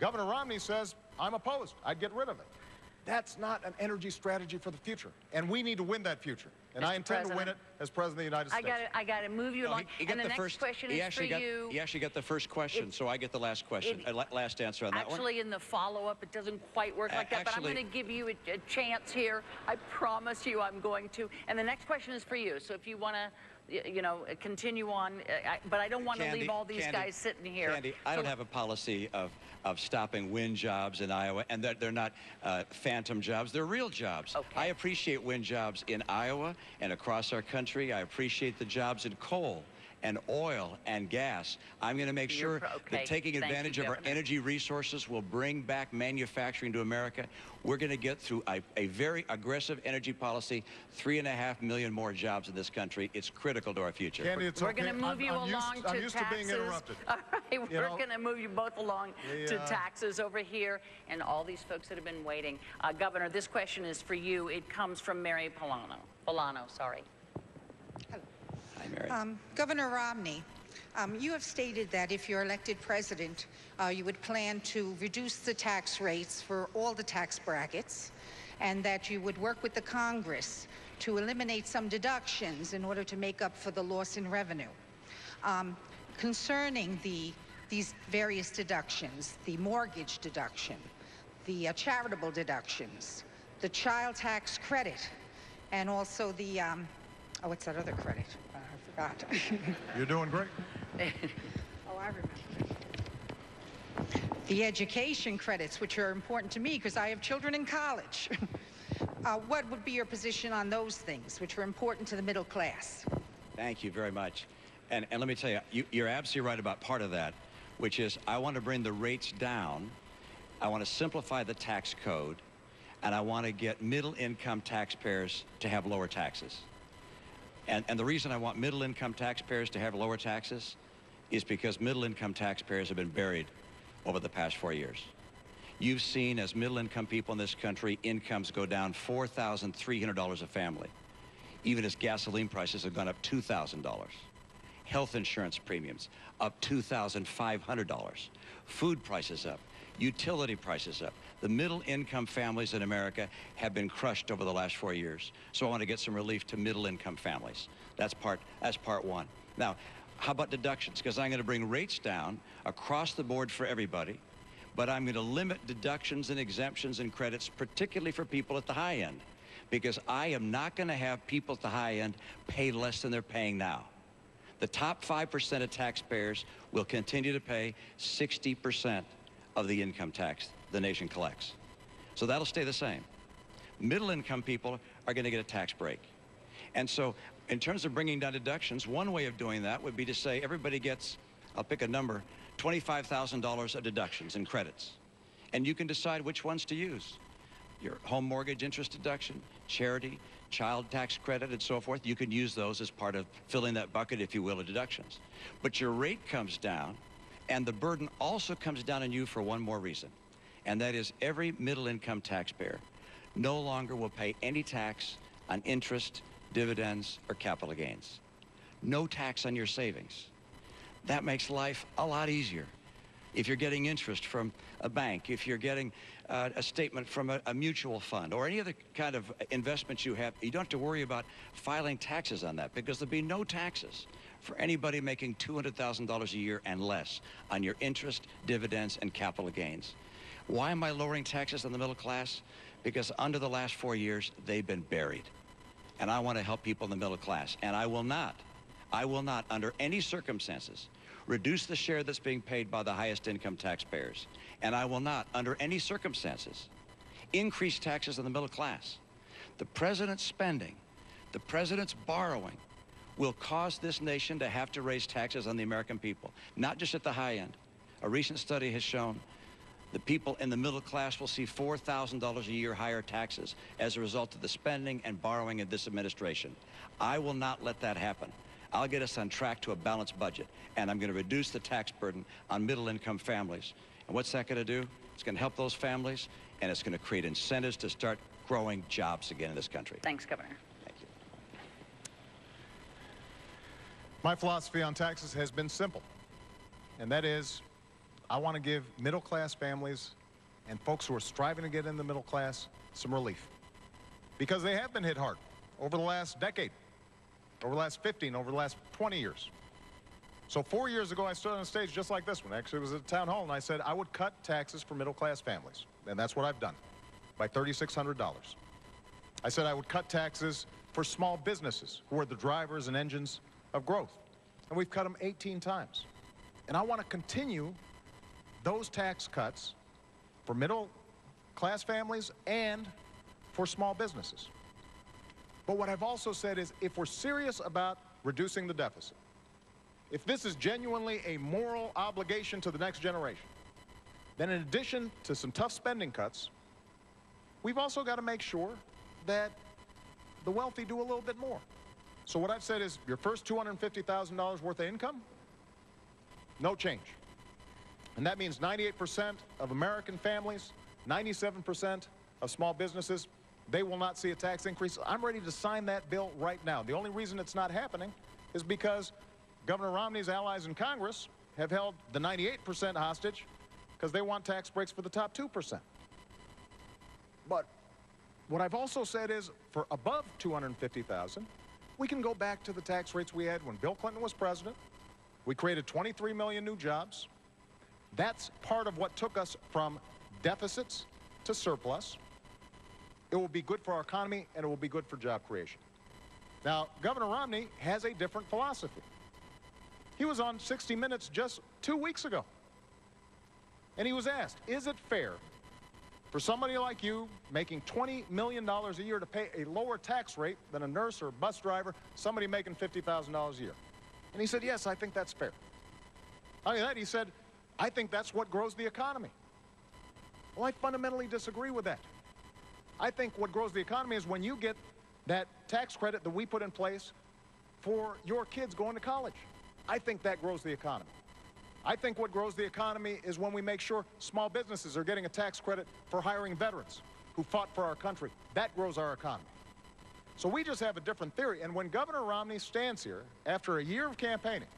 Governor Romney says, I'm opposed. I'd get rid of it. That's not an energy strategy for the future, and we need to win that future. And I intend to win it as President of the United States. I got to move you along. And the next question is for you. He actually got the first question, so I get the last question, last answer on that one. Actually, in the follow-up, it doesn't quite work like that, but I'm going to give you a chance here. I promise you I'm going to. And the next question is for you. So if you want to, you know, continue on, but I don't want to leave all these guys sitting here. Candy, I don't have a policy of stopping wind jobs in Iowa, and they're not phantom jobs. They're real jobs. Okay. I appreciate wind jobs in Iowa and across our country. I appreciate the jobs in coal and oil and gas. I'm going to make sure that taking advantage of our energy resources will bring back manufacturing to America. We're going to get through a very aggressive energy policy, 3.5 million more jobs in this country. It's critical to our future. Candy, it's We're going to move you along to taxes. I'm used to being interrupted. All right, we're going to move you both along to taxes over here, and all these folks that have been waiting. Governor, this question is for you. It comes from Mary Polano, sorry. Hello. Hi, Mary. Governor Romney, you have stated that if you're elected president, you would plan to reduce the tax rates for all the tax brackets, and that you would work with the Congress to eliminate some deductions in order to make up for the loss in revenue. Concerning these various deductions, the mortgage deduction, the charitable deductions, the child tax credit, and also the, oh, what's that other credit? I forgot. You're doing great. Oh, I remember. The education credits, which are important to me because I have children in college. What would be your position on those things, which are important to the middle class? Thank you very much. And let me tell you, you're absolutely right about part of that, which is I want to bring the rates down. I want to simplify the tax code, and I want to get middle-income taxpayers to have lower taxes. And the reason I want middle-income taxpayers to have lower taxes is because middle-income taxpayers have been buried over the past 4 years. You've seen, as middle-income people in this country, incomes go down $4,300 a family, even as gasoline prices have gone up $2,000. Health insurance premiums up $2,500. Food prices up. Utility prices up. The middle-income families in America have been crushed over the last 4 years. So I want to get some relief to middle-income families. That's part one. Now, how about deductions? Because I'm going to bring rates down across the board for everybody, but I'm going to limit deductions and exemptions and credits, particularly for people at the high end, because I am not going to have people at the high end pay less than they're paying now. The top 5% of taxpayers will continue to pay 60% of the income tax the nation collects. So that'll stay the same. Middle-income people are going to get a tax break. And so in terms of bringing down deductions, one way of doing that would be to say everybody gets, I'll pick a number, $25,000 of deductions and credits. And you can decide which ones to use. Your home mortgage interest deduction, charity, child tax credit, and so forth. You can use those as part of filling that bucket, if you will, of deductions. But your rate comes down, and the burden also comes down on you for one more reason, and that is every middle-income taxpayer no longer will pay any tax on interest, dividends, or capital gains. No tax on your savings. That makes life a lot easier. If you're getting interest from a bank, if you're getting a statement from a mutual fund, or any other kind of investments you have, you don't have to worry about filing taxes on that, because there'll be no taxes for anybody making $200,000 a year and less on your interest, dividends, and capital gains. Why am I lowering taxes on the middle class? Because under the last 4 years, they've been buried. And I want to help people in the middle class. And I will not, under any circumstances, reduce the share that's being paid by the highest income taxpayers. And I will not, under any circumstances, increase taxes on the middle class. The president's spending, the president's borrowing, will cause this nation to have to raise taxes on the American people, not just at the high end. A recent study has shown the people in the middle class will see $4,000 a year higher taxes as a result of the spending and borrowing of this administration. I will not let that happen. I'll get us on track to a balanced budget, and I'm going to reduce the tax burden on middle-income families. And what's that going to do? It's going to help those families, and it's going to create incentives to start growing jobs again in this country. Thanks, Governor. Thank you. My philosophy on taxes has been simple, and that is I want to give middle-class families and folks who are striving to get in the middle class some relief. Because they have been hit hard over the last decade, over the last 15, over the last 20 years. So 4 years ago, I stood on a stage just like this one. Actually, it was at a town hall, and I said I would cut taxes for middle-class families. And that's what I've done, by $3,600. I said I would cut taxes for small businesses, who are the drivers and engines of growth. And we've cut them 18 times. And I want to continue those tax cuts for middle-class families and for small businesses. But what I've also said is, if we're serious about reducing the deficit, if this is genuinely a moral obligation to the next generation, then in addition to some tough spending cuts, we've also got to make sure that the wealthy do a little bit more. So what I've said is, your first $250,000 worth of income, no change. And that means 98% of American families, 97% of small businesses, they will not see a tax increase. I'm ready to sign that bill right now. The only reason it's not happening is because Governor Romney's allies in Congress have held the 98% hostage because they want tax breaks for the top 2%. But what I've also said is, for above $250,000, we can go back to the tax rates we had when Bill Clinton was president. We created 23 million new jobs. That's part of what took us from deficits to surplus. It will be good for our economy, and it will be good for job creation. Now, Governor Romney has a different philosophy. He was on 60 Minutes just 2 weeks ago, and he was asked, is it fair for somebody like you making $20 million a year to pay a lower tax rate than a nurse or a bus driver, somebody making $50,000 a year? And he said, yes, I think that's fair. Not only that, he said, I think that's what grows the economy. Well, I fundamentally disagree with that. I think what grows the economy is when you get that tax credit that we put in place for your kids going to college. I think that grows the economy. I think what grows the economy is when we make sure small businesses are getting a tax credit for hiring veterans who fought for our country. That grows our economy. So we just have a different theory. And when Governor Romney stands here after a year of campaigning,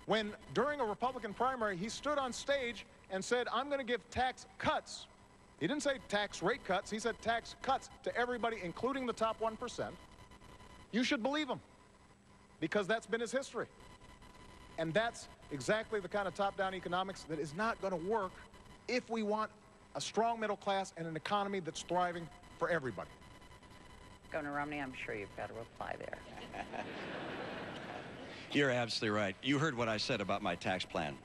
when during a Republican primary he stood on stage and said, I'm going to give tax cuts. He didn't say tax rate cuts. He said tax cuts to everybody, including the top 1%. You should believe him, because that's been his history. And that's exactly the kind of top-down economics that is not going to work if we want a strong middle class and an economy that's thriving for everybody. Governor Romney, I'm sure you've got a reply there. You're absolutely right. You heard what I said about my tax plan.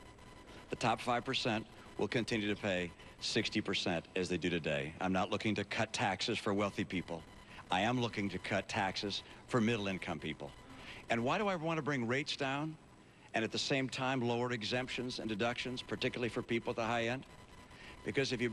The top 5% will continue to pay 60% as they do today. I'm not looking to cut taxes for wealthy people. I am looking to cut taxes for middle-income people. And why do I want to bring rates down and at the same time lower exemptions and deductions, particularly for people at the high end? Because if you